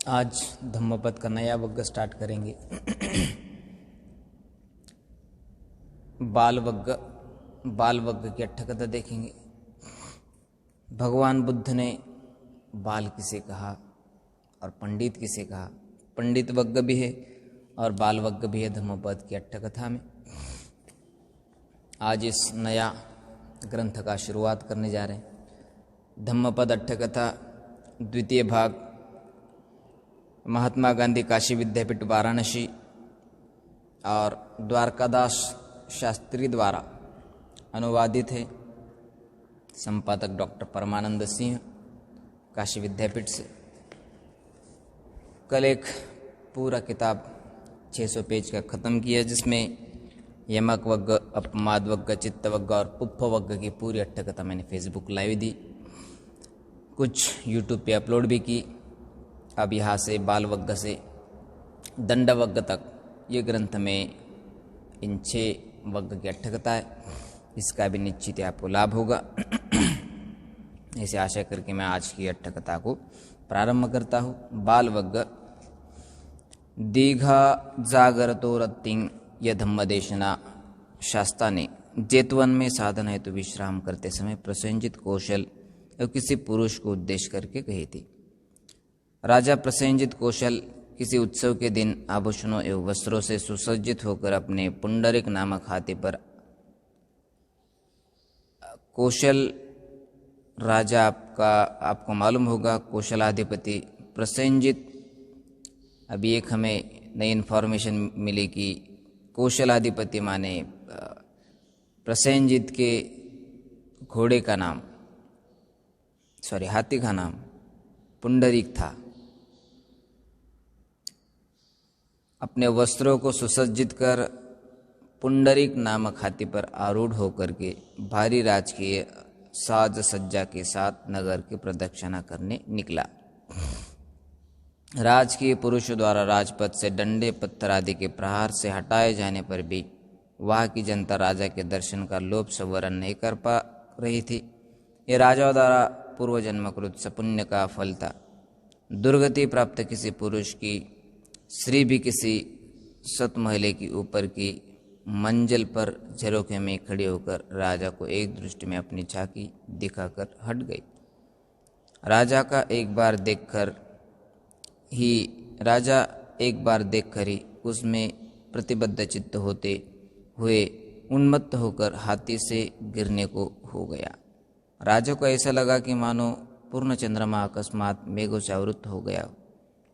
आज धम्मपद का नया वग्ग स्टार्ट करेंगे। बाल वग्ग की अट्ठकथा देखेंगे। भगवान बुद्ध ने बाल किसे कहा और पंडित किसे कहा। पंडित वग्ग भी है और बाल वग्ग भी है धम्मपद की अट्ठकथा में। आज इस नया ग्रंथ का शुरुआत करने जा रहे हैं। धम्मपद अट्ठकथा द्वितीय भाग महात्मा गांधी काशी विद्यापीठ वाराणसी और द्वारकादास शास्त्री द्वारा अनुवादित है। संपादक डॉक्टर परमानंद सिंह काशी विद्यापीठ से। कल एक पूरा किताब 600 पेज का ख़त्म किया, जिसमें यमक वग्ग, अपमाद वग्ग, चित्त वग्ग और पुप्प वग्ग की पूरी अट्ठकथा मैंने फेसबुक लाइव दी, कुछ यूट्यूब पे अपलोड भी की। अब यहाँ से बाल वग्ग से दंड वग्ग तक ये ग्रंथ में इन 6 वग्ग की अट्ठकथा है। इसका भी निश्चित आपको लाभ होगा। ऐसे आशा करके मैं आज की अट्ठकथा को प्रारंभ करता हूँ। बाल वग्ग। दीघा जागरतो रत्तिं यधम्मदेशना शास्ता ने जेतवन में साधन हेतु विश्राम करते समय प्रसेनजित कौशल और किसी पुरुष को उद्देश्य करके कही थी। राजा प्रसेनजित कौशल किसी उत्सव के दिन आभूषणों एवं वस्त्रों से सुसज्जित होकर अपने पुंडरिक नामक हाथी पर, कौशल राजा आपको मालूम होगा, कौशलाधिपति प्रसेनजित। अभी एक हमें नई इन्फॉर्मेशन मिली कि कौशलाधिपति माने प्रसेनजित के घोड़े का नाम, हाथी का नाम पुंडरीक था। अपने वस्त्रों को सुसज्जित कर पुंडरीक नामक हाथी पर आरूढ़ होकर के भारी राजकीय साज सज्जा के साथ नगर की प्रदक्षिणा करने निकला। राजकीय पुरुषों द्वारा राजपथ से डंडे पत्थर आदि के प्रहार से हटाए जाने पर भी वहाँ की जनता राजा के दर्शन का लोभ संवरण नहीं कर पा रही थी। ये राजाओं द्वारा पूर्व जन्मकृत सपुण्य का फल था। दुर्गति प्राप्त किसी पुरुष की स्त्री भी किसी सत महले की ऊपर की मंजिल पर झरोखे में खड़ी होकर राजा को एक दृष्टि में अपनी झांकी दिखाकर हट गई। राजा एक बार देखकर ही उसमें प्रतिबद्ध चित्त होते हुए उन्मत्त होकर हाथी से गिरने को हो गया। राजा को ऐसा लगा कि मानो पूर्ण चंद्रमा अकस्मात मेघों से आवृत हो गया।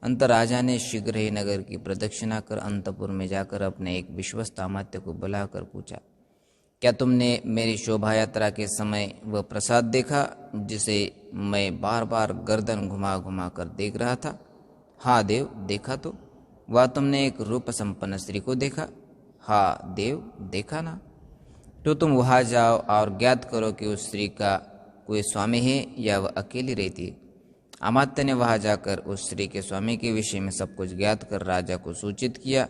अंत राजा ने शीघ्र ही नगर की प्रदक्षिणा कर अंतपुर में जाकर अपने एक विश्वस्त अमात्य को बुलाकर पूछा, क्या तुमने मेरी शोभा यात्रा के समय वह प्रसाद देखा जिसे मैं बार बार गर्दन घुमा घुमा कर देख रहा था? हाँ देव, देखा तो। वह तुमने एक रूप संपन्न स्त्री को देखा? हाँ देव, देखा ना। तो तुम वहाँ जाओ और ज्ञात करो कि उस स्त्री का कोई स्वामी है या वह अकेली रहती है। अमात्य ने वहां जाकर उस स्त्री के स्वामी के विषय में सब कुछ ज्ञात कर राजा को सूचित किया।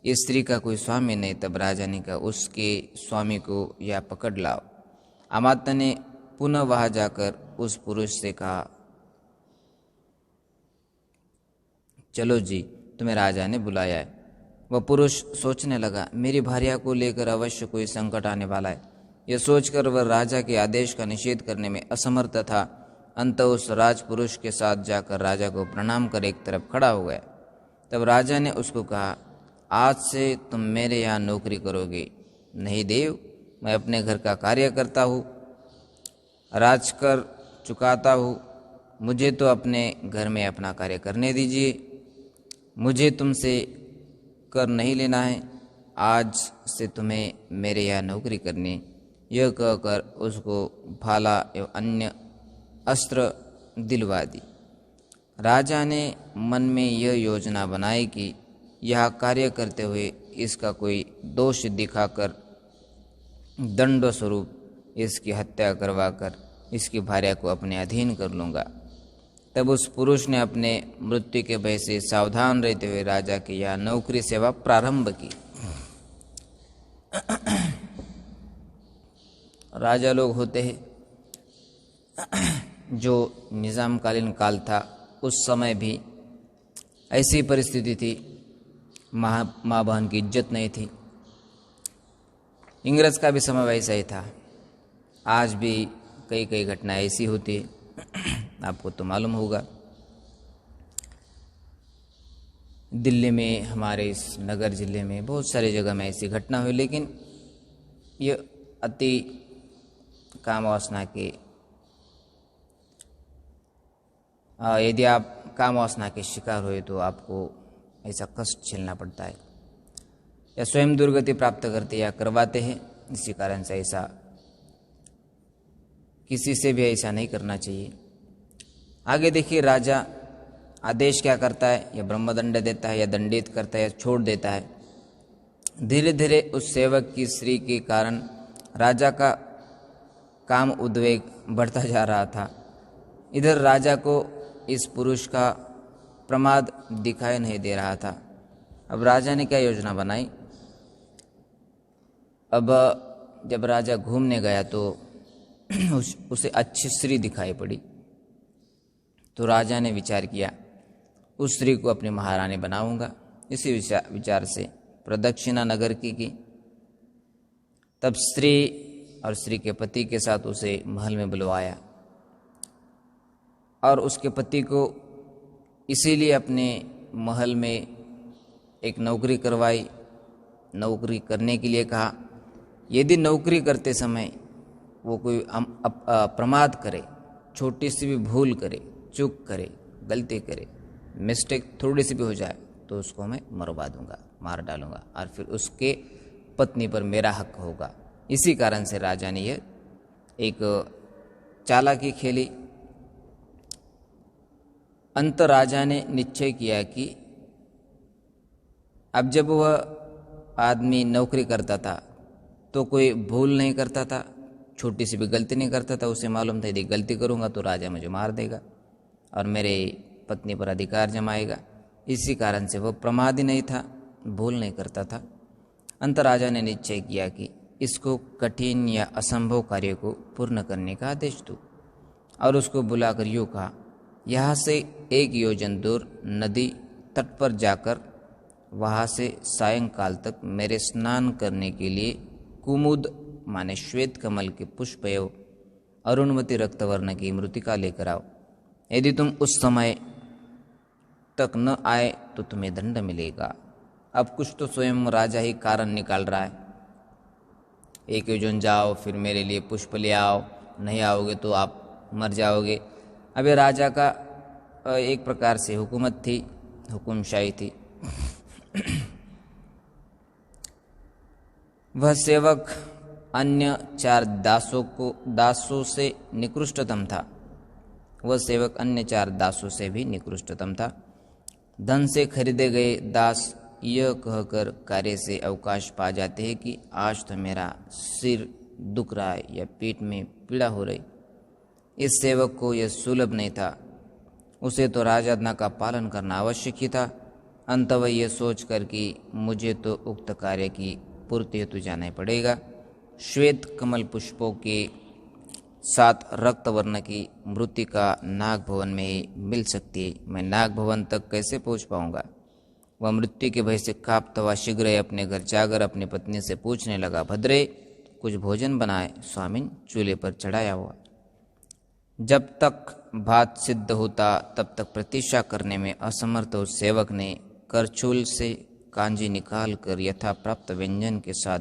इस स्त्री का कोई स्वामी नहीं। तब राजा ने कहा, उसके स्वामी को या पकड़ लाओ। अमात्य ने पुनः वहां जाकर उस पुरुष से कहा, चलो जी, तुम्हें राजा ने बुलाया है। वह पुरुष सोचने लगा, मेरी भार्या को लेकर अवश्य कोई संकट आने वाला है। यह सोचकर वह राजा के आदेश का निषेध करने में असमर्थ था। अंत उस राजपुरुष के साथ जाकर राजा को प्रणाम कर एक तरफ खड़ा हो गया। तब राजा ने उसको कहा, आज से तुम मेरे यहाँ नौकरी करोगे। नहीं देव, मैं अपने घर का कार्य करता हूँ, राजकर चुकाता हूँ। मुझे तो अपने घर में अपना कार्य करने दीजिए, मुझे तुमसे कर नहीं लेना है। आज से तुम्हें मेरे यहाँ नौकरी करनी। यह कहकर उसको भाला एवं अन्य अस्त्र दिलवा दी। राजा ने मन में यह योजना बनाई कि यह कार्य करते हुए इसका कोई दोष दिखाकर दंड स्वरूप इसकी हत्या करवाकर इसकी भार्या को अपने अधीन कर लूँगा। तब उस पुरुष ने अपने मृत्यु के भय से सावधान रहते हुए राजा की यह नौकरी सेवा प्रारंभ की। राजा लोग होते हैं जो निज़ामकालीन काल था, उस समय भी ऐसी परिस्थिति थी, माँ बहन की इज्जत नहीं थी। इंग्रज का भी समय वैसा ही था। आज भी कई कई घटनाएं ऐसी होती है, आपको तो मालूम होगा। दिल्ली में, हमारे इस नगर जिले में बहुत सारी जगह में ऐसी घटना हुई, लेकिन ये अति काम वासना के, यदि आप काम वासना के शिकार हुए तो आपको ऐसा कष्ट झेलना पड़ता है, या स्वयं दुर्गति प्राप्त करते या करवाते हैं। इसी कारण से ऐसा किसी से भी ऐसा नहीं करना चाहिए। आगे देखिए, राजा आदेश क्या करता है, या ब्रह्मदंड देता है, या दंडित करता है, या छोड़ देता है। धीरे धीरे उस सेवक की स्त्री के कारण राजा का काम उद्वेग बढ़ता जा रहा था। इधर राजा को इस पुरुष का प्रमाद दिखाई नहीं दे रहा था। अब राजा ने क्या योजना बनाई। अब जब राजा घूमने गया तो उसे अच्छी स्त्री दिखाई पड़ी, तो राजा ने विचार किया उस स्त्री को अपनी महारानी बनाऊंगा। इसी विचार से प्रदक्षिणा नगर की। तब स्त्री और स्त्री के पति के साथ उसे महल में बुलवाया, और उसके पति को इसीलिए अपने महल में एक नौकरी करवाई, नौकरी करने के लिए कहा। यदि नौकरी करते समय वो कोई प्रमाद करे, छोटी सी भी भूल करे, चूक करे, गलती करे, मिस्टेक थोड़ी सी भी हो जाए, तो उसको मैं मरवा दूंगा, मार डालूंगा, और फिर उसके पत्नी पर मेरा हक होगा। इसी कारण से राजा ने यह एक चालाकी खेली। अंत राजा ने निश्चय किया कि अब जब वह आदमी नौकरी करता था तो कोई भूल नहीं करता था, छोटी सी भी गलती नहीं करता था। उसे मालूम था यदि गलती करूंगा तो राजा मुझे मार देगा और मेरे पत्नी पर अधिकार जमाएगा। इसी कारण से वह प्रमादी नहीं था, भूल नहीं करता था। अंत राजा ने निश्चय किया कि इसको कठिन या असंभव कार्य को पूर्ण करने का आदेश दूं, और उसको बुलाकर यूँ कहा, यहाँ से 1 योजन दूर नदी तट पर जाकर वहाँ से सायंकाल तक मेरे स्नान करने के लिए कुमुद माने श्वेत कमल के पुष्प एवं अरुणमती रक्तवर्ण की मृतिका लेकर आओ। यदि तुम उस समय तक न आए तो तुम्हें दंड मिलेगा। अब कुछ तो स्वयं राजा ही कारण निकाल रहा है। 1 योजन जाओ, फिर मेरे लिए पुष्प ले आओ, नहीं आओगे तो आप मर जाओगे। अब ये राजा का एक प्रकार से हुकूमत थी, हुकुमशाही थी। वह सेवक अन्य 4 दासों से निकृष्टतम था। वह सेवक अन्य 4 दासों से भी निकृष्टतम था। धन से खरीदे गए दास यह कहकर कार्य से अवकाश पा जाते हैं कि आज तो मेरा सिर दुख रहा है या पेट में पीड़ा हो रही। इस सेवक को यह सुलभ नहीं था। उसे तो राजाज्ञा का पालन करना आवश्यक ही था। अंत वह यह सोचकर कि मुझे तो उक्त कार्य की पूर्ति हेतु जाना ही पड़ेगा, श्वेत कमल पुष्पों के साथ रक्त वर्ण की मृतिका नाग भवन में ही मिल सकती है। मैं नाग भवन तक कैसे पहुंच पाऊंगा। वह मृत्यु के भय से कांपता हुआ शीघ्र ही अपने घर जाकर अपनी पत्नी से पूछने लगा, भद्रे कुछ भोजन बनाए स्वामिन, चूल्हे पर चढ़ाया हुआ। जब तक भात सिद्ध होता तब तक प्रतीक्षा करने में असमर्थ उस सेवक ने करछुल से कांजी निकाल कर यथा प्राप्त व्यंजन के साथ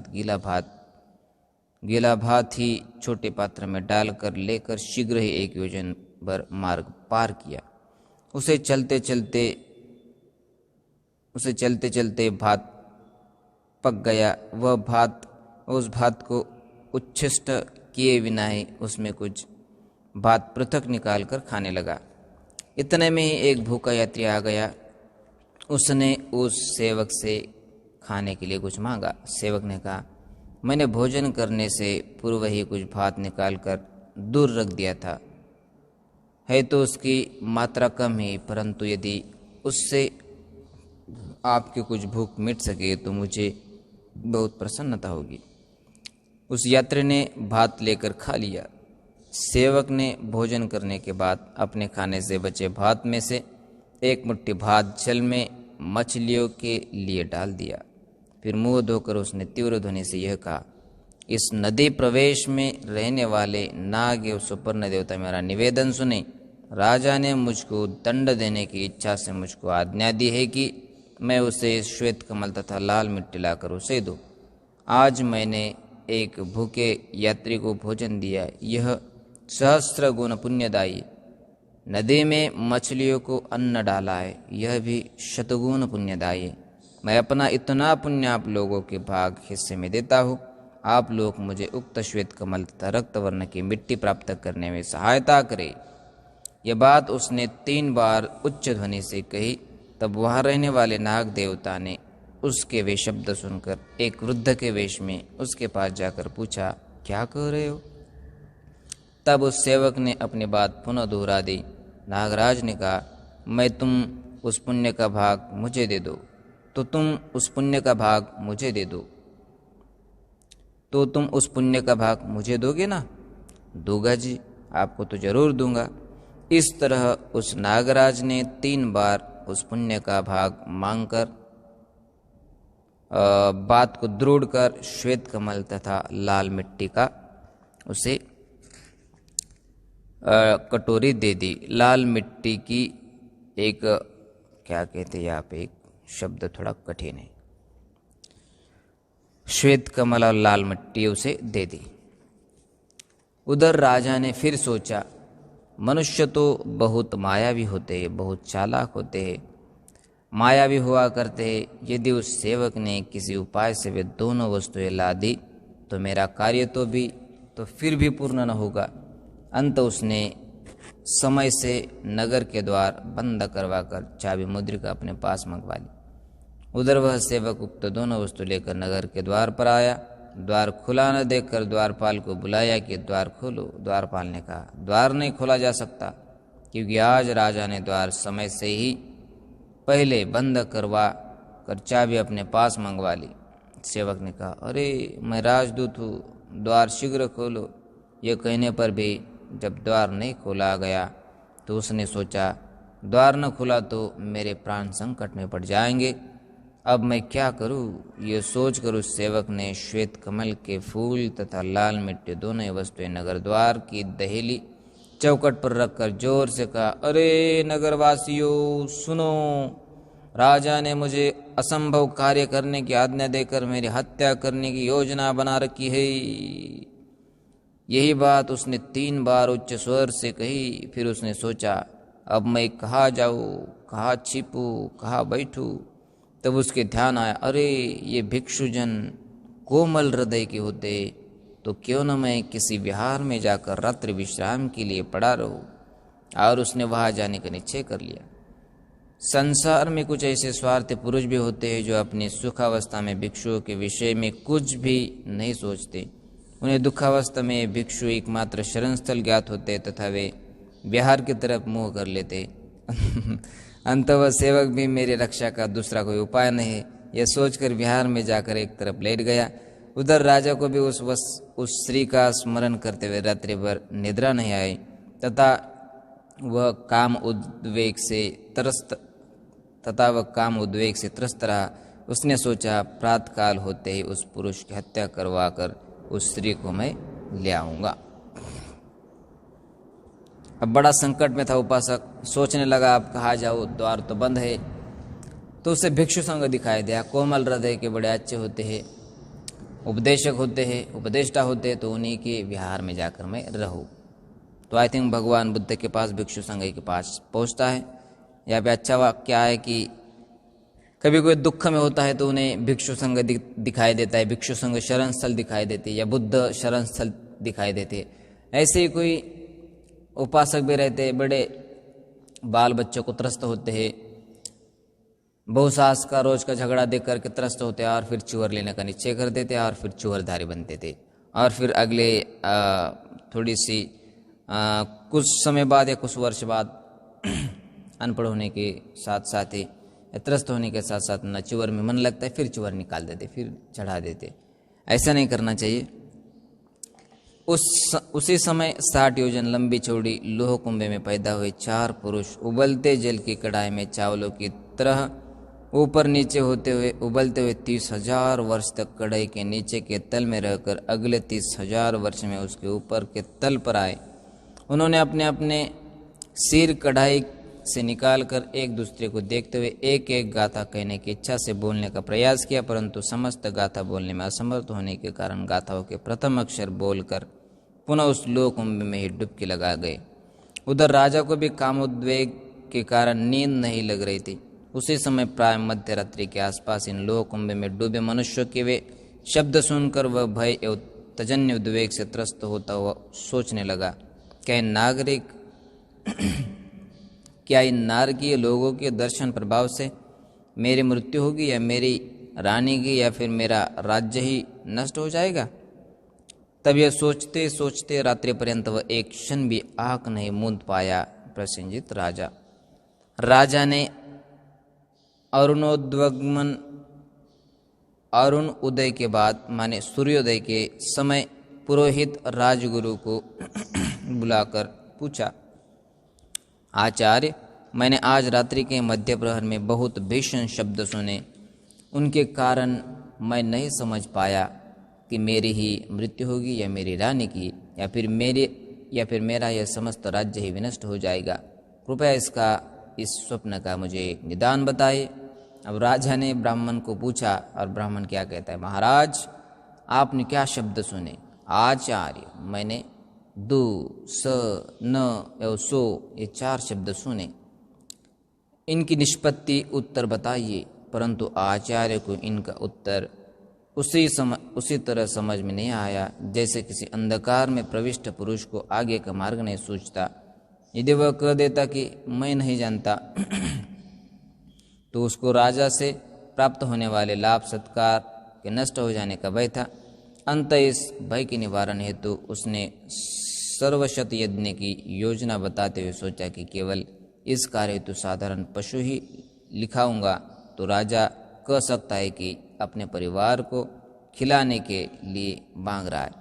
गीला भात ही छोटे पात्र में डालकर लेकर शीघ्र ही 1 योजन भर मार्ग पार किया। उसे चलते चलते भात पक गया। वह उस भात को उच्छिष्ट किए बिना ही उसमें कुछ भात पृथक निकाल कर खाने लगा। इतने में ही एक भूखा यात्री आ गया। उसने उस सेवक से खाने के लिए कुछ मांगा। सेवक ने कहा, मैंने भोजन करने से पूर्व ही कुछ भात निकालकर दूर रख दिया था। है तो उसकी मात्रा कम ही, परंतु यदि उससे आपकी कुछ भूख मिट सके तो मुझे बहुत प्रसन्नता होगी। उस यात्री ने भात लेकर खा लिया। सेवक ने भोजन करने के बाद अपने खाने से बचे भात में से एक मुट्ठी भात जल में मछलियों के लिए डाल दिया। फिर मुंह धोकर उसने तीव्र ध्वनि से यह कहा, इस नदी प्रवेश में रहने वाले नाग एवं सुपर्ण देवता मेरा निवेदन सुने। राजा ने मुझको दंड देने की इच्छा से मुझको आज्ञा दी है कि मैं उसे श्वेत कमल तथा लाल मिट्टी लाकर उसे दूं। आज मैंने एक भूखे यात्री को भोजन दिया, यह सहस्त्र गुण पुण्यदायी। नदी में मछलियों को अन्न डाला है, यह भी शतगुण पुण्यदायी। मैं अपना इतना पुण्य आप लोगों के भाग हिस्से में देता हूँ। आप लोग मुझे उक्त श्वेत कमल तथा रक्त वर्ण की मिट्टी प्राप्त करने में सहायता करें। यह बात उसने 3 बार उच्च ध्वनि से कही। तब वहां रहने वाले नाग देवता ने उसके वे शब्द सुनकर एक वृद्ध के वेश में उसके पास जाकर पूछा, क्या कह रहे हो? तब उस सेवक ने अपनी बात पुनः दोहरा दी। नागराज ने कहा, मैं तुम उस पुण्य का भाग मुझे दे दो तो तुम उस पुण्य का भाग मुझे दे दो तो तुम उस पुण्य का भाग मुझे दोगे ना? दूंगा जी, आपको तो जरूर दूंगा। इस तरह उस नागराज ने 3 बार उस पुण्य का भाग मांगकर बात को दृढ़ कर श्वेत कमल तथा लाल मिट्टी का उसे कटोरी दे दी। लाल मिट्टी की एक क्या कहते हैं यहाँ पे, एक शब्द थोड़ा कठिन है, श्वेत कमल और लाल मिट्टी उसे दे दी। उधर राजा ने फिर सोचा, मनुष्य तो बहुत मायावी होते हैं, बहुत चालाक होते हैं, मायावी हुआ करते हैं। यदि उस सेवक ने किसी उपाय से वे दोनों वस्तुएं ला दी तो मेरा कार्य तो फिर भी पूर्ण न होगा। अंत उसने समय से नगर के द्वार बंद करवाकर चाबी मुद्रिका अपने पास मंगवा ली। उधर वह सेवक उक्त दोनों वस्तु लेकर नगर के द्वार पर आया। द्वार खुला न देखकर द्वारपाल को बुलाया कि द्वार खोलो। द्वारपाल ने कहा, द्वार नहीं खोला जा सकता, क्योंकि आज राजा ने द्वार समय से ही पहले बंद करवा कर चाबी अपने पास मंगवा ली। सेवक ने कहा, अरे मैं राजदूत हूँ, द्वार शीघ्र खोलो। यह कहने पर भी जब द्वार नहीं खोला गया तो उसने सोचा, द्वार न खुला तो मेरे प्राण संकट में पड़ जाएंगे, अब मैं क्या करूं? ये सोचकर उस सेवक ने श्वेत कमल के फूल तथा लाल मिट्टी दोनों वस्तुएं नगर द्वार की दहेली चौकट पर रखकर जोर से कहा, अरे नगरवासियों सुनो, राजा ने मुझे असंभव कार्य करने की आज्ञा देकर मेरी हत्या करने की योजना बना रखी है। यही बात उसने 3 बार उच्च स्वर से कही। फिर उसने सोचा, अब मैं कहाँ जाऊँ, कहाँ छिपूँ, कहाँ बैठूँ? तब उसके ध्यान आया, अरे ये भिक्षुजन कोमल हृदय के होते तो क्यों न मैं किसी विहार में जाकर रात्रि विश्राम के लिए पड़ा रहूं। और उसने वहां जाने का निश्चय कर लिया। संसार में कुछ ऐसे स्वार्थी पुरुष भी होते हैं जो अपनी सुखावस्था में भिक्षुओं के विषय में कुछ भी नहीं सोचते। उन्हें दुखावस्था में भिक्षु एकमात्र शरण स्थल ज्ञात होते तथा वे विहार की तरफ मुंह कर लेते। अंत वह सेवक भी मेरी रक्षा का दूसरा कोई उपाय नहीं है, यह सोचकर विहार में जाकर एक तरफ लेट गया। उधर राजा को भी उस श्री का स्मरण करते हुए रात्रि भर निद्रा नहीं आई तथा वह काम उद्वेग से त्रस्त रहा। उसने सोचा, प्रातःकाल होते ही उस पुरुष की हत्या करवा कर उस स्त्री को मैं ले आऊंगा। अब बड़ा संकट में था उपासक, सोचने लगा अब कहाँ जाऊँ, द्वार तो बंद है। तो उसे भिक्षु संग दिखाई दिया। कोमल हृदय के बड़े अच्छे होते हैं, उपदेशक होते हैं, उपदेष्टा होते हैं, तो उन्हीं के विहार में जाकर मैं रहूं। तो आई थिंक भगवान बुद्ध के पास भिक्षु संग के पास पहुंचता है। यहाँ पे अच्छा वाक्य है कि कभी कोई दुख में होता है तो उन्हें भिक्षु संग दिखाई देता है, भिक्षु संग शरण स्थल दिखाई देते या बुद्ध शरण स्थल दिखाई देते। ऐसे ही कोई उपासक भी रहते हैं, बड़े बाल बच्चों को त्रस्त होते हैं, बहु सास का रोज का झगड़ा देख करके त्रस्त होते हैं और फिर चूहर लेने का निश्चय कर देते हैं और फिर चूहरधारी बनते थे। और फिर अगले थोड़ी सी कुछ समय बाद या कुछ वर्ष बाद अनपढ़ होने के साथ साथ ही त्रस्त होने के साथ साथ न चूहर में मन लगता है, फिर चूहर निकाल देते, फिर चढ़ा देते। ऐसा नहीं करना चाहिए। उसी समय 60 योजन लंबी चौड़ी लोह कुंभे में पैदा हुए 4 पुरुष उबलते जल की कढ़ाई में चावलों की तरह ऊपर नीचे होते हुए उबलते हुए 30,000 वर्ष तक कढ़ाई के नीचे के तल में रहकर अगले 30,000 वर्ष में उसके ऊपर के तल पर आए। उन्होंने अपने अपने सिर कढ़ाई से निकालकर एक दूसरे को देखते हुए एक एक गाथा कहने की इच्छा से बोलने का प्रयास किया, परंतु समस्त गाथा बोलने में असमर्थ होने के कारण गाथाओं के प्रथम अक्षर बोलकर पुनः उस लोह कुंभ में ही डुबकी लगा गए। उधर राजा को भी कामोद्वेग के कारण नींद नहीं लग रही थी। उसी समय प्राय मध्य रात्रि के आसपास इन लोह कुंभ में डूबे मनुष्यों के वे शब्द सुनकर वह भय एवं तजन्य उद्वेग से त्रस्त होता हुआ सोचने लगा, क्या इन नारकीय लोगों के दर्शन प्रभाव से मेरी मृत्यु होगी या मेरी रानी की या फिर मेरा राज्य ही नष्ट हो जाएगा। तब यह सोचते सोचते रात्रि पर्यंत वह एक क्षण भी आंख नहीं मूंद पाया। प्रसन्नचित्त राजा ने अरुण उदय के बाद माने सूर्योदय के समय पुरोहित राजगुरु को बुलाकर पूछा, आचार्य, मैंने आज रात्रि के मध्य प्रहर में बहुत भीषण शब्द सुने। उनके कारण मैं नहीं समझ पाया कि मेरी ही मृत्यु होगी या मेरी रानी की या फिर मेरा यह समस्त राज्य ही विनष्ट हो जाएगा। कृपया इस स्वप्न का मुझे निदान बताइए। अब राजा ने ब्राह्मण को पूछा और ब्राह्मण क्या कहता है, महाराज आपने क्या शब्द सुने। आचार्य, मैंने दु स न एवं सो ये 4 शब्द सुने। इनकी निष्पत्ति उत्तर बताइए। परंतु आचार्य को इनका उत्तर उसी तरह समझ में नहीं आया जैसे किसी अंधकार में प्रविष्ट पुरुष को आगे का मार्ग नहीं सूझता। यदि वह कह देता कि मैं नहीं जानता तो उसको राजा से प्राप्त होने वाले लाभ सत्कार के नष्ट हो जाने का भय था। अंत इस भय के निवारण हेतु उसने सर्वशत यज्ञ की योजना बताते हुए सोचा कि केवल इस कार्य हेतु साधारण पशु ही लिखाऊंगा तो राजा कह सकता है कि अपने परिवार को खिलाने के लिए मांग रहा है।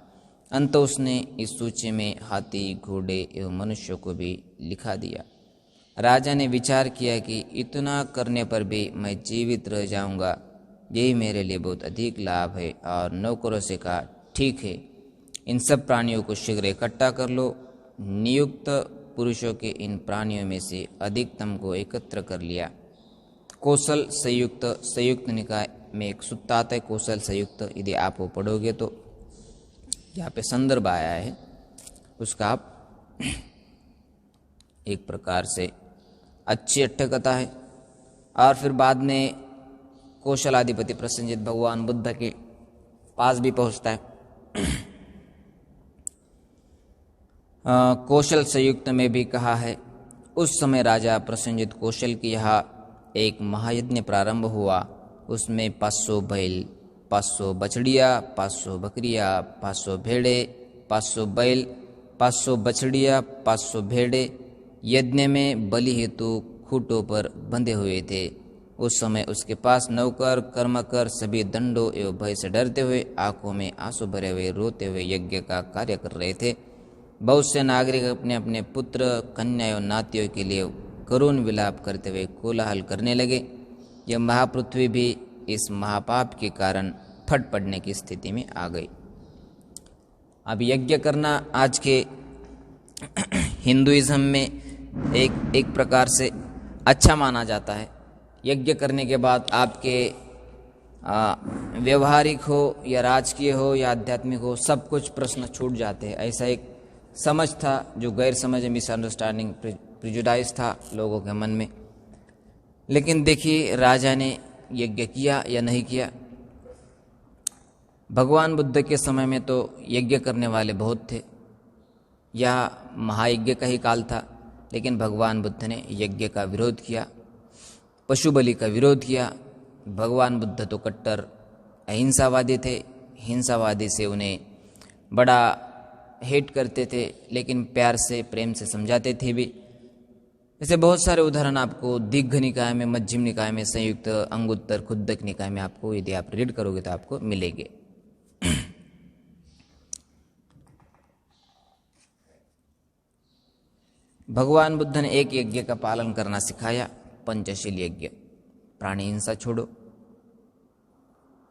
अंत उसने इस सूची में हाथी, घोड़े एवं मनुष्यों को भी लिखा दिया। राजा ने विचार किया कि इतना करने पर भी मैं जीवित रह जाऊंगा, यही मेरे लिए बहुत अधिक लाभ है। और नौकरों से कहा, ठीक है, इन सब प्राणियों को शीघ्र इकट्ठा कर लो। नियुक्त पुरुषों के इन प्राणियों में से अधिकतम को एकत्र कर लिया। कौशल संयुक्त निकाय में एक सूत्र आता है, कौशल संयुक्त। यदि आप वो पढ़ोगे तो यहाँ पे संदर्भ आया है, उसका आप एक प्रकार से अच्छी अट्ठकथा है। और फिर बाद में कौशलाधिपति प्रसन्नचित्त भगवान बुद्ध के पास भी पहुँचता है। कौशल संयुक्त में भी कहा है, उस समय राजा प्रसन्नचित्त कौशल की यहाँ एक महायज्ञ प्रारंभ हुआ। उसमें 500 बैल, 500 बछड़िया, 500 बकरियाँ, 500 भेड़े, 500 बैल, 500 बछड़िया, 500 भेड़े यज्ञ में बलि हेतु खूंटों पर बंधे हुए थे। उस समय उसके पास नौकर कर्मकर सभी दंडों एवं भय से डरते हुए आंखों में आंसू भरे हुए रोते हुए यज्ञ का कार्य कर रहे थे। बहुत से नागरिक अपने अपने पुत्र, कन्या एवं नातियों के लिए करुण विलाप करते हुए कोलाहल करने लगे। यह महापृथ्वी भी इस महापाप के कारण फट पड़ने की स्थिति में आ गई। अब यज्ञ करना आज के हिंदुइज्म में एक प्रकार से अच्छा माना जाता है। यज्ञ करने के बाद आपके व्यवहारिक हो या राजकीय हो या आध्यात्मिक हो, सब कुछ प्रश्न छूट जाते हैं। ऐसा एक समझ था जो गैर समझ, मिसअंडरस्टैंडिंग, प्रिजुडाइज था लोगों के मन में। लेकिन देखिए राजा ने यज्ञ किया या नहीं किया। भगवान बुद्ध के समय में तो यज्ञ करने वाले बहुत थे, यह महायज्ञ का ही काल था। लेकिन भगवान बुद्ध ने यज्ञ का विरोध किया, पशु बलि का विरोध किया। भगवान बुद्ध तो कट्टर अहिंसावादी थे, हिंसावादी से उन्हें बड़ा हेट करते थे, लेकिन प्यार से प्रेम से समझाते थे भी। ऐसे बहुत सारे उदाहरण आपको दीर्घ निकाय में, मध्यम निकाय में, संयुक्त, अंगुत्तर, खुद्दक निकाय में आपको यदि आप रीड करोगे तो आपको मिलेंगे। भगवान बुद्ध ने एक यज्ञ का पालन करना सिखाया, पंचशील यज्ञ। प्राणी हिंसा छोड़ो,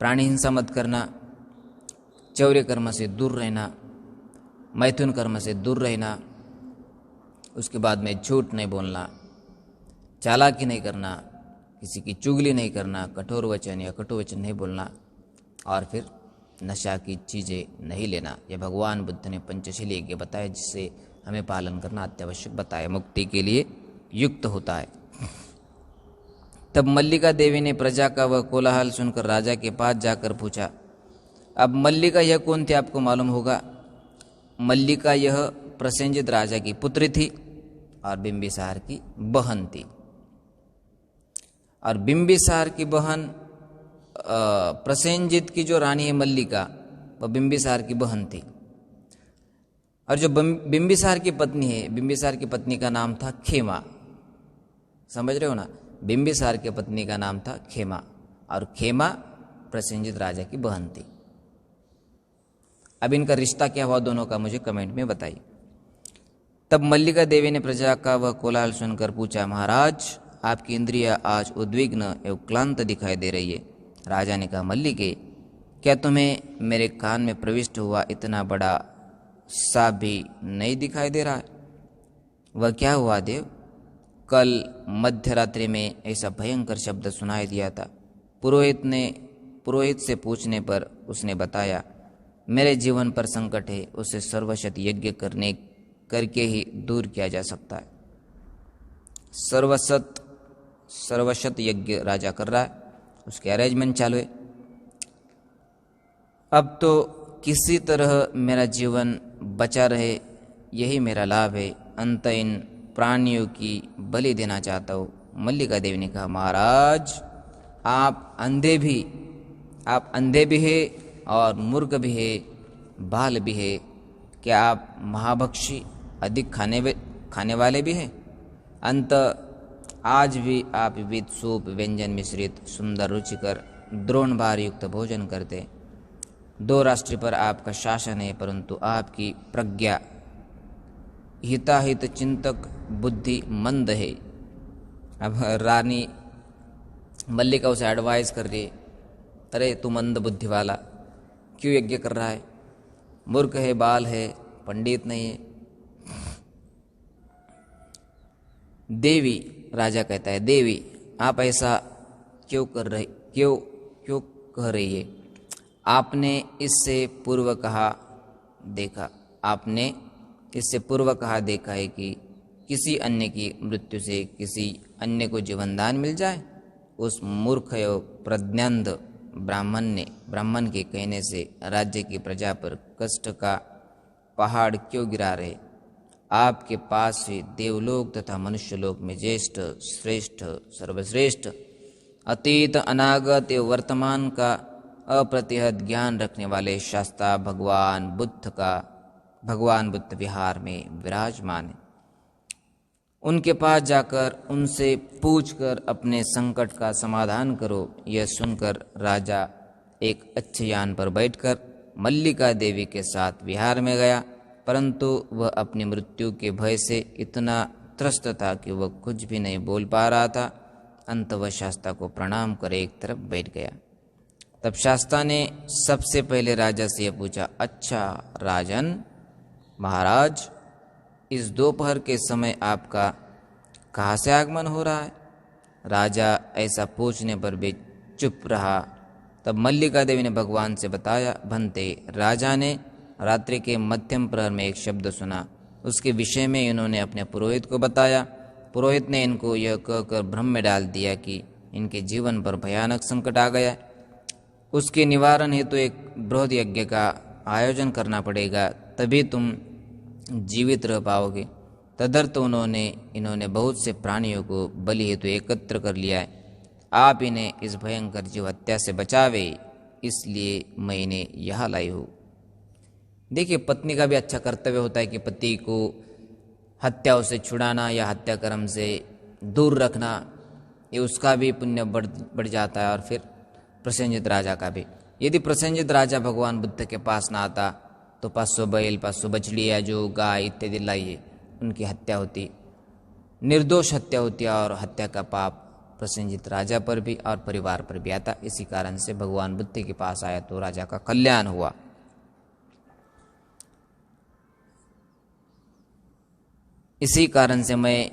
प्राणी हिंसा मत करना, चौर्य कर्म से दूर रहना, मैथुन कर्म से दूर रहना, उसके बाद में झूठ नहीं बोलना, चालाकी नहीं करना, किसी की चुगली नहीं करना, कठोर वचन या कटु वचन नहीं बोलना, और फिर नशा की चीज़ें नहीं लेना। यह भगवान बुद्ध ने पंचशील यज्ञ बताया, जिससे हमें पालन करना अत्यावश्यक बताया, मुक्ति के लिए युक्त होता है। तब मल्लिका देवी ने प्रजा का वह कोलाहल सुनकर राजा के पास जाकर पूछा। अब मल्लिका यह कौन थी आपको मालूम होगा। मल्लिका यह प्रसेनजित राजा की पुत्री थी और बिंबिसार की बहन थी। और बिंबिसार की बहन प्रसेनजित की जो रानी है मल्लिका, वह बिंबिसार की बहन थी। और जो बिंबिसार की पत्नी है, बिंबिसार की पत्नी का नाम था खेमा। समझ रहे हो ना, बिंबिसार की पत्नी का नाम था खेमा, और खेमा प्रसेनजित राजा की बहन थी। अब इनका रिश्ता क्या हुआ दोनों का, मुझे कमेंट में बताइए। तब मल्लिका देवी ने प्रजा का वह कोलाहल सुनकर पूछा, महाराज आपकी इंद्रियां आज उद्विग्न एवं क्लांत दिखाई दे रही है। राजा ने कहा, मल्लिके क्या तुम्हें मेरे कान में प्रविष्ट हुआ इतना बड़ा सांप भी नहीं दिखाई दे रहा है। वह क्या हुआ देव। कल मध्य रात्रि में ऐसा भयंकर शब्द सुनाई दिया था। पुरोहित से पूछने पर उसने बताया, मेरे जीवन पर संकट है, उसे सर्वशत यज्ञ करके ही दूर किया जा सकता है। सर्वशत यज्ञ राजा कर रहा है, उसके अरेंजमेंट चालू है। अब तो किसी तरह मेरा जीवन बचा रहे, यही मेरा लाभ है। अंत इन प्राणियों की बलि देना चाहता हूँ। मल्लिका देवी ने कहा, महाराज आप अंधे भी है और मूर्ख भी है, बाल भी है। क्या आप महाभक्षी अधिक खाने वाले भी हैं। अंत आज भी आप विविध सूप व्यंजन मिश्रित सुंदर रुचिकर द्रोण भार युक्त भोजन करते। दो राष्ट्र पर आपका शासन है, परंतु आपकी प्रज्ञा हिताहित चिंतक बुद्धि मंद है। अब रानी मल्लिका उसे एडवाइस कर रही है, अरे तू मंद बुद्धि वाला क्यों यज्ञ कर रहा है, मूर्ख है, बाल है, पंडित नहीं है। देवी, राजा कहता है, देवी आप ऐसा क्यों कह रही है। आपने इससे पूर्व कहा देखा है कि किसी अन्य की मृत्यु से किसी अन्य को जीवन दान मिल जाए। उस मूर्ख एवं प्रज्ञांध ब्राह्मण के कहने से राज्य की प्रजा पर कष्ट का पहाड़ क्यों गिरा रहे। आपके पास ही देवलोक तथा मनुष्यलोक में ज्येष्ठ, श्रेष्ठ, सर्वश्रेष्ठ, अतीत, अनागत एवं वर्तमान का अप्रतिहत ज्ञान रखने वाले शास्ता भगवान बुद्ध विहार में विराजमान है। उनके पास जाकर उनसे पूछकर अपने संकट का समाधान करो। यह सुनकर राजा एक अच्छे यान पर बैठकर मल्लिका देवी के साथ विहार में गया, परंतु वह अपनी मृत्यु के भय से इतना त्रस्त था कि वह कुछ भी नहीं बोल पा रहा था। अंत वह शास्ता को प्रणाम कर एक तरफ बैठ गया। तब शास्ता ने सबसे पहले राजा से यह पूछा, अच्छा राजन, महाराज इस दोपहर के समय आपका कहाँ से आगमन हो रहा है। राजा ऐसा पूछने पर भी चुप रहा। तब मल्लिका देवी ने भगवान से बताया, भंते राजा ने रात्रि के मध्यम प्रहर में एक शब्द सुना। उसके विषय में इन्होंने अपने पुरोहित को बताया। पुरोहित ने इनको यह कहकर भ्रम में डाल दिया कि इनके जीवन पर भयानक संकट आ गया। उसके निवारण हेतु तो एक बृहद यज्ञ का आयोजन करना पड़ेगा, तभी तुम जीवित रह पाओगे। तदर्थ इन्होंने बहुत से प्राणियों को बलि हेतु एकत्र कर लिया है। आप इन्हें इस भयंकर जीव हत्या से बचावे, इसलिए मैं इन्हें यहाँ लाई हूँ। देखिए, पत्नी का भी अच्छा कर्तव्य होता है कि पति को हत्याओं से छुड़ाना या हत्याकर्म से दूर रखना, ये उसका भी पुण्य बढ़ जाता है। और फिर प्रसेनजित राजा का भी, यदि प्रसेनजित राजा भगवान बुद्ध के पास ना आता तो 500 बैल, 500 बछड़ी या जो गाय इत्यादि लाइए, उनकी हत्या होती। निर्दोष हत्या होती है और हत्या का पाप प्रसेनजित राजा पर भी और परिवार पर भी आता। इसी कारण से भगवान बुद्ध के पास आया तो राजा का कल्याण हुआ। इसी कारण से मैं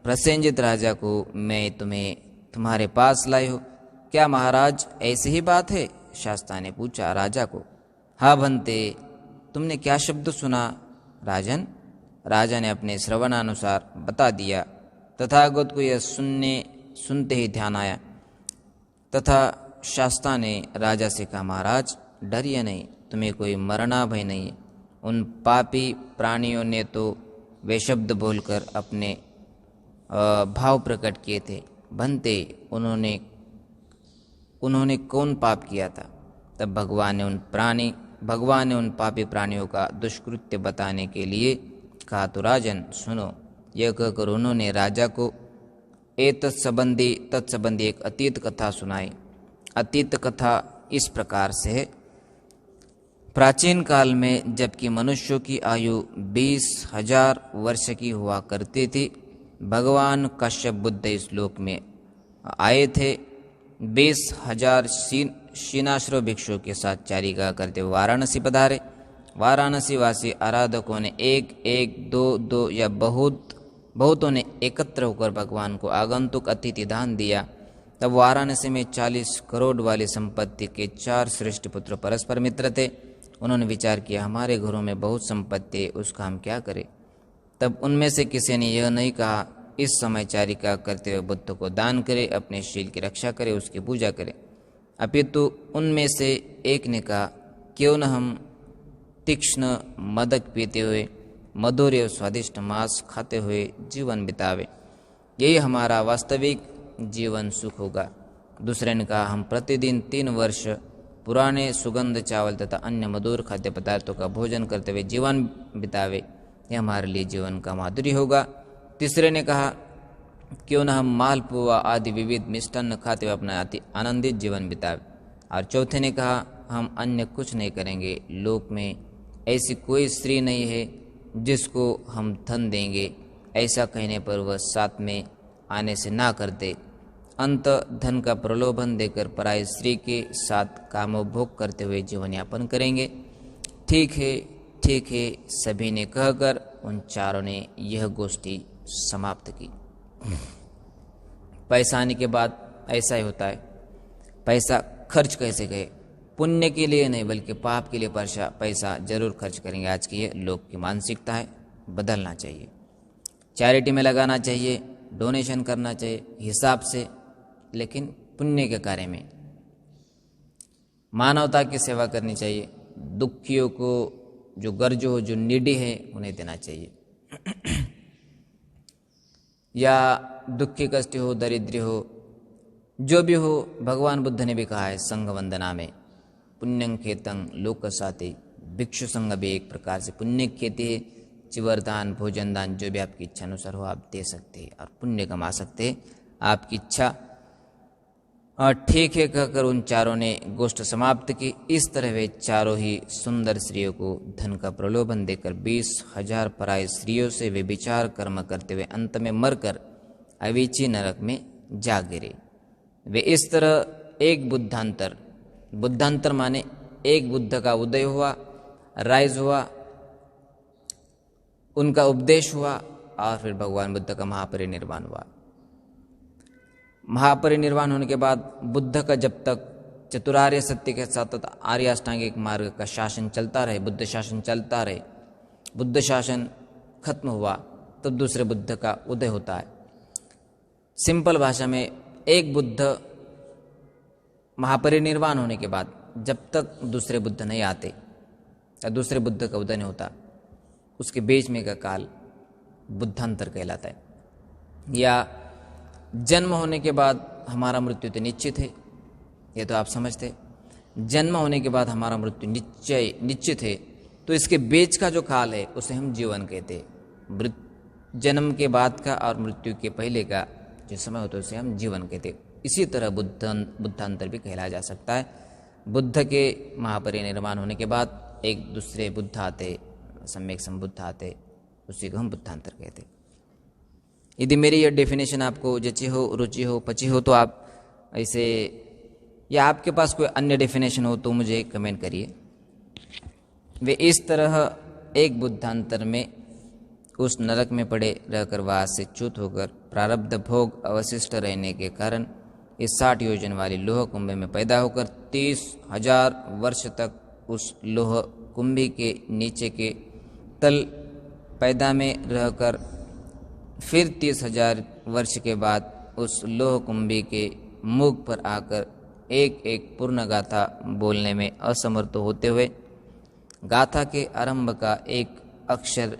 प्रसेनजित राजा को मैं तुम्हारे पास लाई हूँ। क्या महाराज ऐसी ही बात है? शास्ता ने पूछा राजा को। हाँ भंते, तुमने क्या शब्द सुना राजन? राजा ने अपने श्रवणानुसार बता दिया। तथागत को यह सुनते ही ध्यान आया तथा शास्ता ने राजा से कहा, महाराज डरिए नहीं, तुम्हें कोई मरना भय नहीं। उन पापी प्राणियों ने तो वे शब्द बोलकर अपने भाव प्रकट किए थे। भंते, उन्होंने कौन पाप किया था? तब भगवान ने उन पापी प्राणियों का दुष्कृत्य बताने के लिए कहा, तो राजन सुनो। यह कहकर उन्होंने राजा को तत्संबंधी एक अतीत कथा सुनाई। अतीत कथा इस प्रकार से है। प्राचीन काल में जबकि मनुष्यों की आयु 20,000 वर्ष की हुआ करती थी, भगवान कश्यप बुद्ध इस लोक में आए थे। 20,000 शीनाश्रव भिक्षुओं के साथ चारिका करते वाराणसी पधारे। वाराणसी वासी आराधकों ने एक दो या बहुतों ने एकत्र होकर भगवान को आगंतुक अतिथि दान दिया। तब वाराणसी में 40 करोड़ वाली संपत्ति के 4 श्रेष्ठ पुत्र परस्पर मित्र थे। उन्होंने विचार किया, हमारे घरों में बहुत संपत्ति है, उसका हम क्या करें? तब उनमें से किसी ने यह नहीं कहा इस समय चारिका करते हुए बुद्ध को दान करे, अपने शील की रक्षा करे, उसकी पूजा करे। अपितु उनमें से एक ने कहा, क्यों न हम तीक्ष्ण मदक पीते हुए मधुर एवं स्वादिष्ट मांस खाते हुए जीवन बितावे, यही हमारा वास्तविक जीवन सुख होगा। दूसरे ने कहा, हम प्रतिदिन 3 वर्ष पुराने सुगंध चावल तथा अन्य मधुर खाद्य पदार्थों का भोजन करते हुए जीवन बितावे, यह हमारे लिए जीवन का माधुर्य होगा। तीसरे ने कहा, क्यों न हम मालपुआ आदि विविध मिष्टान्न खाते हुए अपना अति आनंदित जीवन बितावे। और चौथे ने कहा, हम अन्य कुछ नहीं करेंगे। लोक में ऐसी कोई स्त्री नहीं है जिसको हम धन देंगे। ऐसा कहने पर वह साथ में आने से ना करते। अंत धन का प्रलोभन देकर पराई स्त्री के साथ कामोभोग करते हुए जीवन यापन करेंगे। ठीक है, सभी ने कहकर उन चारों ने यह गोष्ठी समाप्त की। पैसा आने के बाद ऐसा ही होता है। पैसा खर्च कैसे गए? पुण्य के लिए नहीं बल्कि पाप के लिए पैसा जरूर खर्च करेंगे। आज की ये लोग की मानसिकता है, बदलना चाहिए। चैरिटी में लगाना चाहिए, डोनेशन करना चाहिए हिसाब से, लेकिन पुण्य के कार्य में मानवता की सेवा करनी चाहिए। दुखियों को, जो गर्जो हो, जो नीडी है, उन्हें देना चाहिए। या दुखी कष्टी हो, दरिद्र हो, जो भी हो, भगवान बुद्ध ने भी कहा है संघ वंदना में, पुण्यं खेतं लोक साथी। भिक्षु संघ भी एक प्रकार से पुण्य खेती है। चिवरदान, भोजन दान, जो भी आपकी इच्छा अनुसार हो आप दे सकते हैं और पुण्य कमा सकते हैं, आपकी इच्छा। और ठीक है कहकर उन चारों ने गोष्ठ समाप्त की। इस तरह वे चारों ही सुंदर स्त्रियों को धन का प्रलोभन देकर 20,000 पराई स्त्रियों से वे विचार कर्म करते हुए अंत में मरकर अवीची नरक में जा गिरे। वे इस तरह एक बुद्धांतर माने एक बुद्ध का उदय हुआ, राइज हुआ, उनका उपदेश हुआ और फिर भगवान बुद्ध का महापरिनिर्वाण हुआ। महापरिनिर्वाण होने के बाद बुद्ध का जब तक चतुरार्य सत्य के साथ आर्य अष्टांगिक मार्ग का शासन चलता रहे, बुद्ध शासन चलता रहे, बुद्ध शासन खत्म हुआ तब दूसरे बुद्ध का उदय होता है। सिंपल भाषा में, एक बुद्ध महापरिनिर्वाण होने के बाद जब तक दूसरे बुद्ध नहीं आते या दूसरे बुद्ध का उदय नहीं होता, उसके बीच में का काल बुद्धांतर कहलाता है। या जन्म होने के बाद हमारा मृत्यु तो निश्चित है, ये तो आप समझते। जन्म होने के बाद हमारा मृत्यु निश्चित है, तो इसके बीच का जो काल है उसे हम जीवन कहते हैं। जन्म के बाद का और मृत्यु के पहले का जो समय होता है उसे हम जीवन कहते हैं। इसी तरह बुद्धांतर भी कहलाया जा सकता है। बुद्ध के महापरिनिर्वाण होने के बाद एक दूसरे बुद्ध आते, सम्यक संबुद्ध आते, उसी को हम बुद्धांतर कहते। यदि मेरी यह डेफिनेशन आपको जची हो, रुचि हो, पची हो तो आप ऐसे, या आपके पास कोई अन्य डेफिनेशन हो तो मुझे कमेंट करिए। वे इस तरह एक बुद्धांतर में उस नरक में पड़े रहकर वहां से च्युत होकर प्रारब्ध भोग अवशिष्ट रहने के कारण इस 60 योजन वाली लोह कुंभ में पैदा होकर 30,000 वर्ष तक उस लोह कुंभी के नीचे के तल पैदा में रहकर फिर 30,000 वर्ष के बाद उस लोह कुंभी के मुख पर आकर एक एक पूर्ण गाथा बोलने में असमर्थ होते हुए गाथा के आरंभ का एक अक्षर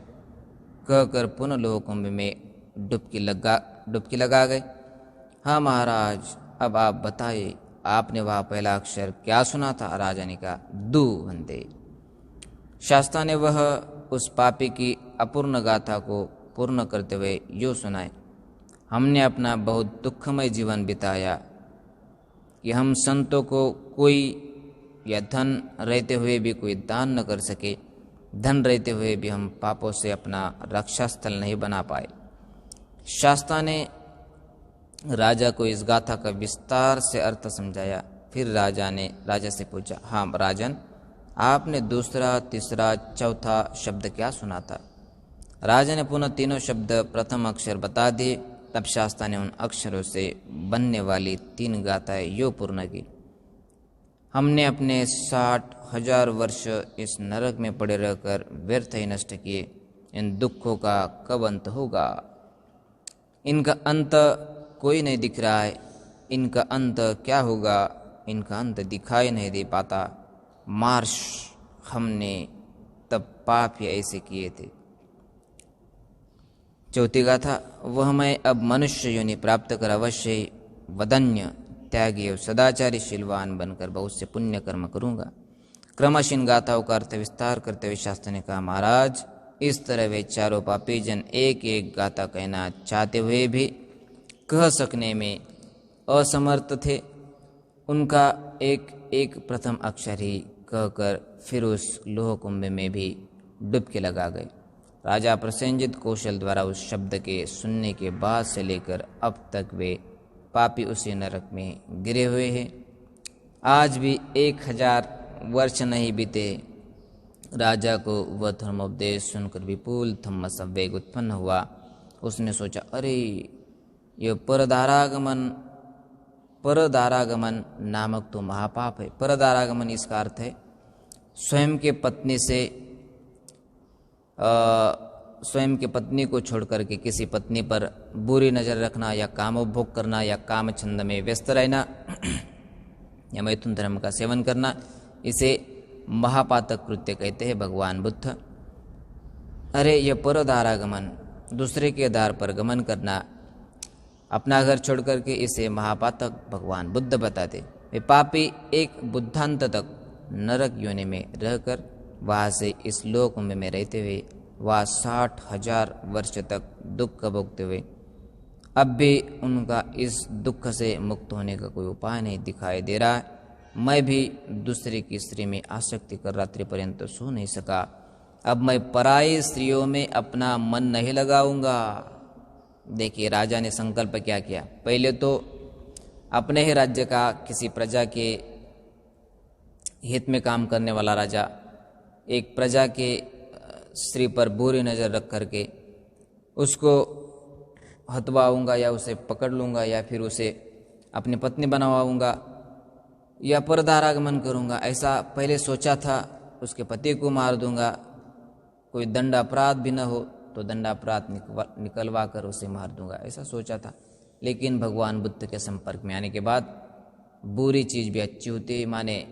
कहकर पुनः लोह कुंभ में डुबकी लगा गए। हाँ महाराज, अब आप बताइए, आपने वह पहला अक्षर क्या सुना था? राजा ने कहा, दू वंदे। शास्ता ने वह उस पापी की अपूर्ण गाथा को पूर्ण करते हुए यूँ सुनाए, हमने अपना बहुत दुखमय जीवन बिताया कि हम संतों को कोई या धन रहते हुए भी कोई दान न कर सके, धन रहते हुए भी हम पापों से अपना रक्षा स्थल नहीं बना पाए। शास्ता ने राजा को इस गाथा का विस्तार से अर्थ समझाया। फिर राजा ने राजा से पूछा, हाँ राजन, आपने दूसरा, तीसरा, चौथा शब्द क्या सुना था? राजा ने पुनः तीनों शब्द प्रथम अक्षर बता दिए। तब शास्ता ने उन अक्षरों से बनने वाली 3 गाथाएं यो पूर्ण की, हमने अपने 60,000 वर्ष इस नरक में पड़े रहकर व्यर्थ ही नष्ट किए। इन दुखों का कब अंत होगा? इनका अंत कोई नहीं दिख रहा है। इनका अंत क्या होगा? इनका अंत दिखाई नहीं दे पाता। मार्श, हमने तब पाप ही ऐसे किए थे। चौथी गाथा, वह मैं अब मनुष्य योनि प्राप्त कर अवश्य ही वदन्य, त्यागी और सदाचारी शीलवान बनकर बहुत से पुण्य कर्म करूंगा। क्रमश इन गाथाओं का अर्थ विस्तार करते हुए शास्त्र ने कहा, महाराज, इस तरह वे चारों पापी जन एक एक गाथा कहना चाहते हुए भी कह सकने में असमर्थ थे। उनका एक एक प्रथम अक्षर ही कहकर फिर उस लोह कुंभ में भी डुबकी लगा गए। राजा प्रसेनजित कौशल द्वारा उस शब्द के सुनने के बाद से लेकर अब तक वे पापी उसी नरक में गिरे हुए हैं। आज भी 1000 वर्ष नहीं बीते। राजा को वह धर्मोपदेश सुनकर विपुल धम्म संवेग उत्पन्न हुआ। उसने सोचा, अरे यह परदारागमन नामक तो महापाप है। परदारागमन इसका अर्थ है स्वयं के पत्नी को छोड़कर के किसी पत्नी पर बुरी नज़र रखना या कामोपभोग करना या काम छंद में व्यस्त रहना या मैथुन धर्म का सेवन करना, इसे महापातक कृत्य कहते हैं भगवान बुद्ध। अरे यह परदारागमन, दूसरे के आधार पर गमन करना, अपना घर छोड़ करके इसे महापातक भगवान बुद्ध बताते। वे पापी एक बुद्धांत तक नरक योनि में रहकर वहाँ से इस लोक में रहते हुए वह 60,000 वर्ष तक दुख भोगते हुए अब भी उनका इस दुख से मुक्त होने का कोई उपाय नहीं दिखाई दे रहा है। मैं भी दूसरे की स्त्री में आसक्ति कर रात्रि पर्यंत सो नहीं सका। अब मैं पराई स्त्रियों में अपना मन नहीं लगाऊंगा। देखिए, राजा ने संकल्प क्या किया। पहले तो अपने ही राज्य का किसी प्रजा के हित में काम करने वाला राजा एक प्रजा के स्त्री पर बुरी नज़र रख करके उसको हतवाऊंगा या उसे पकड़ लूँगा या फिर उसे अपनी पत्नी बनवाऊंगा या परदारागमन करूंगा, ऐसा पहले सोचा था। उसके पति को मार दूंगा, कोई दंड अपराध भी न हो तो दंडापराध निकलवा कर उसे मार दूंगा, ऐसा सोचा था। लेकिन भगवान बुद्ध के संपर्क में आने के बाद बुरी चीज़ भी अच्छी होती, माने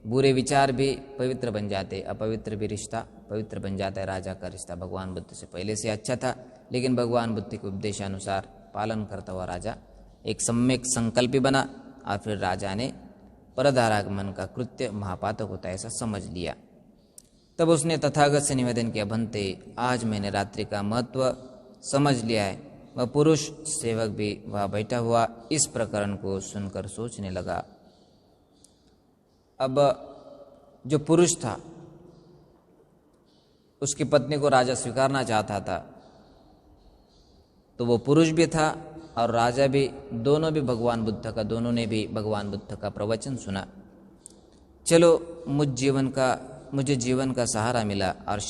बुरे विचार भी पवित्र बन जाते, अपवित्र भी रिश्ता पवित्र बन जाता है। राजा का रिश्ता भगवान बुद्ध से पहले से अच्छा था, लेकिन भगवान बुद्ध के उपदेशानुसार पालन करता हुआ राजा एक सम्यक संकल्पी बना और फिर राजा ने परदारागमन का कृत्य महापातक होता है ऐसा समझ लिया। तब उसने तथागत से निवेदन किया, बनते आज मैंने रात्रि का महत्व समझ लिया है। वह पुरुष सेवक भी वह बैठा हुआ इस प्रकरण को सुनकर सोचने लगा। अब जो पुरुष था उसकी पत्नी को राजा स्वीकारना चाहता था, तो वो पुरुष भी था और राजा भी, दोनों भी भगवान बुद्ध का, दोनों ने भी भगवान बुद्ध का प्रवचन सुना। चलो मुझे जीवन का सहारा मिला। और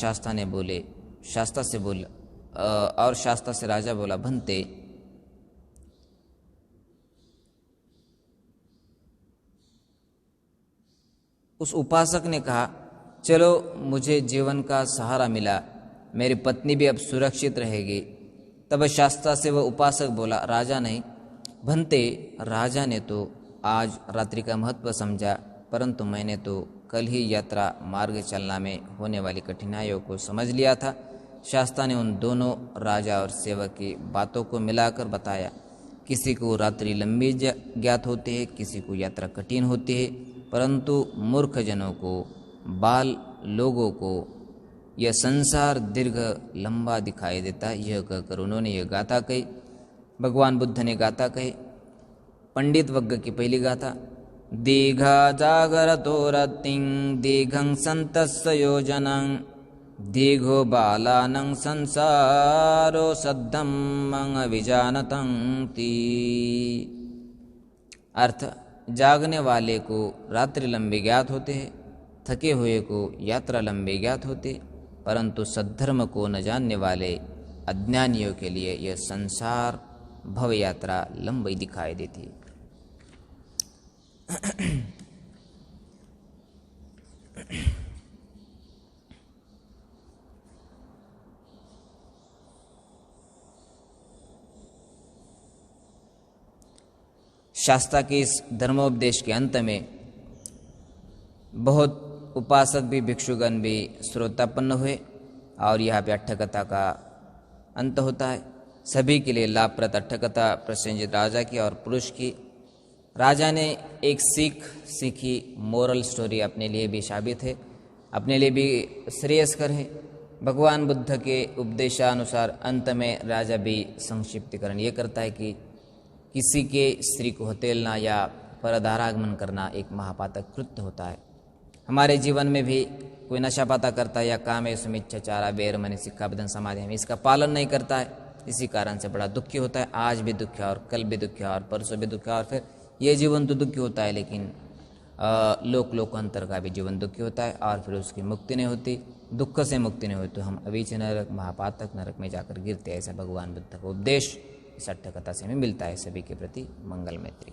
शास्ता से राजा बोला, भंते, उस उपासक ने कहा, चलो मुझे जीवन का सहारा मिला, मेरी पत्नी भी अब सुरक्षित रहेगी। तब शास्ता से वह उपासक बोला, राजा नहीं। भंते, राजा ने तो आज रात्रि का महत्व समझा, परंतु मैंने तो कल ही यात्रा मार्ग चलना में होने वाली कठिनाइयों को समझ लिया था। शास्ता ने उन दोनों राजा और सेवक की बातों को मिलाकर बताया। किसी को रात्रि लंबी ज्ञात होती है, किसी को यात्रा कठिन होती है, परंतु मूर्ख जनों को, बाल लोगों को यह संसार दीर्घ लंबा दिखाई देता है। यह कहकर उन्होंने यह गाथा कही, भगवान बुद्ध ने गाथा कही, पंडित वर्ग की पहली गाथा, दीघा जागरतो रतिं दीघं संतस्य योजनं दीघो बालानं संसारो सद्धम्मं अविजानतं ती। अर्थ, जागने वाले को रात्रि लंबी ज्ञात होते हैं, थके हुए को यात्रा लंबी ज्ञात होती, परंतु सद्धर्म को न जानने वाले अज्ञानियों के लिए यह संसार भव यात्रा लंबी दिखाई देती है। शास्त्रा के इस धर्मोपदेश के अंत में बहुत उपासक भी, भिक्षुगण भी श्रोतापन्न हुए और यहाँ पे अट्ठकथा का अंत होता है। सभी के लिए लाभप्रद अट्ठकथा प्रसेनजित राजा की और पुरुष की। राजा ने एक सीखी मोरल स्टोरी अपने लिए भी साबित है, अपने लिए भी श्रेयस्कर है। भगवान बुद्ध के उपदेशानुसार अंत में राजा भी संक्षिप्तीकरण ये करता है कि किसी के स्त्री को हथेलना या परधारागमन करना एक महापातक कृत्य होता है। हमारे जीवन में भी कोई नशा पाता करता है या कामेषु मिच्छाचारा वैरमणि सिक्खापदं समाधि में इसका पालन नहीं करता है, इसी कारण से बड़ा दुखी होता है। आज भी दुख है और कल भी दुख है और परसों भी दुख है और फिर ये जीवन तो दुखी होता है, लेकिन लोकांतर का भी जीवन दुखी होता है और फिर उसकी मुक्ति नहीं होती। दुख से मुक्ति नहीं होती तो हम अवीच नरक, महापातक नरक में जाकर गिरते हैं। ऐसा भगवान बुद्ध का उपदेश इस अट्ठकथा से हमें मिलता है। सभी के प्रति मंगल मैत्री।